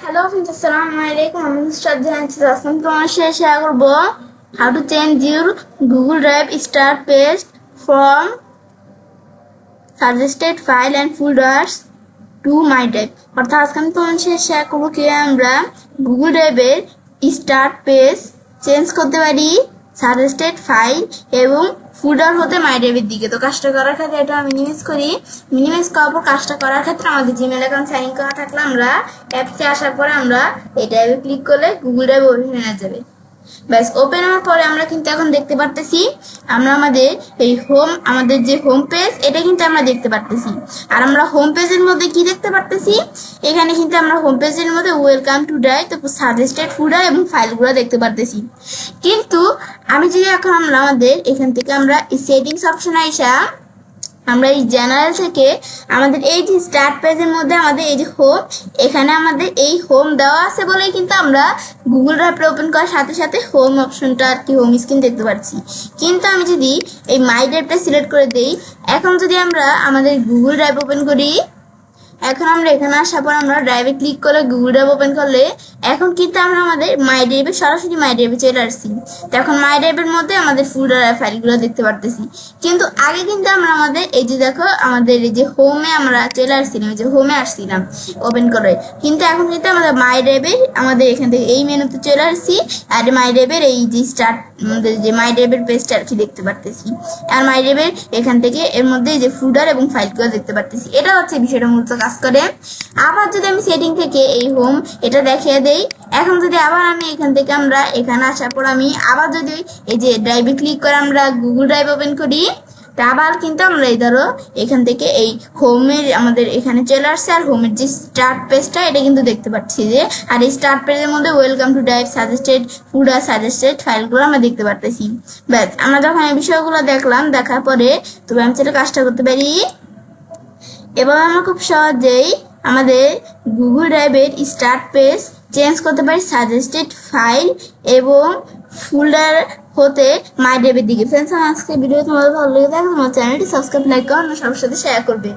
Hello friends, Assalamualaikum. I'm Mr. Aslam. তোমার সাথে share করব how to change your Google Drive start page from suggested file and folders to my drive. অর্থাৎ আজকে আমি তোমার সাথে শেয়ার করব কিভাবে আমরা Google Drive এর start page চেঞ্জ করতে পারি সাজেস্টেড ফাইল এবং ফোল্ডার হতে মাই ড্রাইভের দিকে। তো কাজটা করার ক্ষেত্রে এটা মিনিমাইজ করি। মিনিমাইজ করার পর কাজটা করার ক্ষেত্রে আমাদের জিমেল অ্যাকাউন্ট সাইন ইন করা থাকলে আমরা অ্যাপসে আসার পরে আমরা এই ড্রাইভে ক্লিক করলে গুগল ড্রাইভ ওপেন হয়ে যাবে। ব্যাস ওপেন হওয়ার পরে আমরা কিন্তু এখন দেখতে পারতেছি আমরা আমাদের এই আমাদের যে হোম পেজ এটা কিন্তু আমরা দেখতে পারতেছি। আর আমরা হোম পেজের মধ্যে কি দেখতে পারতেছি, এখানে কিন্তু আমরা হোম পেজের মধ্যে ওয়েলকাম টু ড্রাইভ, তারপর সাজেস্টেড ফোল্ডার এবং ফাইলগুলো দেখতে পারতেছি। কিন্তু আমি যদি এখন আমরা আমাদের এখান থেকে আমরা এই সেটিংস অপশনে আইসা আমরা এই জেনারেল থেকে আমাদের এই যে স্টার্ট পেজের মধ্যে আমাদের এই যে হোম, এখানে আমাদের এই হোম দেওয়া আছে বলেই কিন্তু আমরা গুগল ড্রাইভটা ওপেন করার সাথে সাথে হোম অপশনটা আর কি হোম স্ক্রিন দেখতে পাচ্ছি। কিন্তু আমি যদি এই মাই ড্রাইভটা সিলেক্ট করে দেই, এখন যদি আমরা আমাদের গুগল ড্রাইভ ওপেন করি, এখন আমরা এখানে আসার পর আমরা ড্রাইভে ক্লিক করে গুগল ড্রাইভ ওপেন করলে এখন কিন্তু আমরা আমাদের মাই ড্রাইভে সরাসরি মাই ড্রাইভে চলে আসছি। তো এখন মাই ড্রাইভের মধ্যে আমাদের ফোল্ডার আর ফাইলগুলো দেখতে পারতেছি। কিন্তু আগে কিন্তু আমরা আমাদের এই যে দেখো আমাদের এই যে হোমে আমরা চলে আসছিলাম, এই যে হোমে আসছিলাম ওপেন করে, কিন্তু এখন কিন্তু আমাদের মাই ড্রাইভের আমাদের এখান থেকে এই মেনুতে চলে আসছি আর মাই ড্রাইভের এই যে স্টার্ট আমাদের যে মাই ড্রাইভের পেজটা আর কি দেখতে পারতেছি। আর মাই ড্রাইভের এখান থেকে এর মধ্যে এই যে ফোল্ডার এবং ফাইলগুলো দেখতে পারতেছি। এটা হচ্ছে বিষয়টা মূলত কাজ করে। আবার যদি আমি সেটিং থেকে এই হোম এটা দেখিয়ে দেই, এখন যদি আবার আমি এখান থেকে আমরা এখানে আসার পর আমি আবার যদি এই যে ড্রাইভে ক্লিক করে আমরা গুগল ড্রাইভ ওপেন করি, তা আবার কিন্তু আমরা এই ধরো এখান থেকে এই হোমের আমাদের এখানে চলে আসছে আর হোমের যে স্টার্ট পেজটা এটা কিন্তু দেখতে পাচ্ছি যে, আর এই স্টার্ট পেজের মধ্যে welcome to drive, suggested folder, suggested ফাইলগুলো আমরা দেখতে পারতেছি। ব্যাস আমরা যখন এই বিষয়গুলো দেখলাম, দেখার পরে তবে আমি সেটা কাজটা করতে পারি। এবার আমরা খুব সহজেই আমাদের গুগল ড্রাইভের স্টার্ট পেজ চেঞ্জ করতে পারি সাজেস্টেড ফাইল এবং ফোল্ডার হতে মাই ড্রাইভের দিকে। ফ্রেন্ডস, আমার আজকে ভিডিও তোমাদের ভালো লেগে থাকে আমার চ্যানেলটি সাবস্ক্রাইব, লাইক করো, সবার সাথে শেয়ার করবে।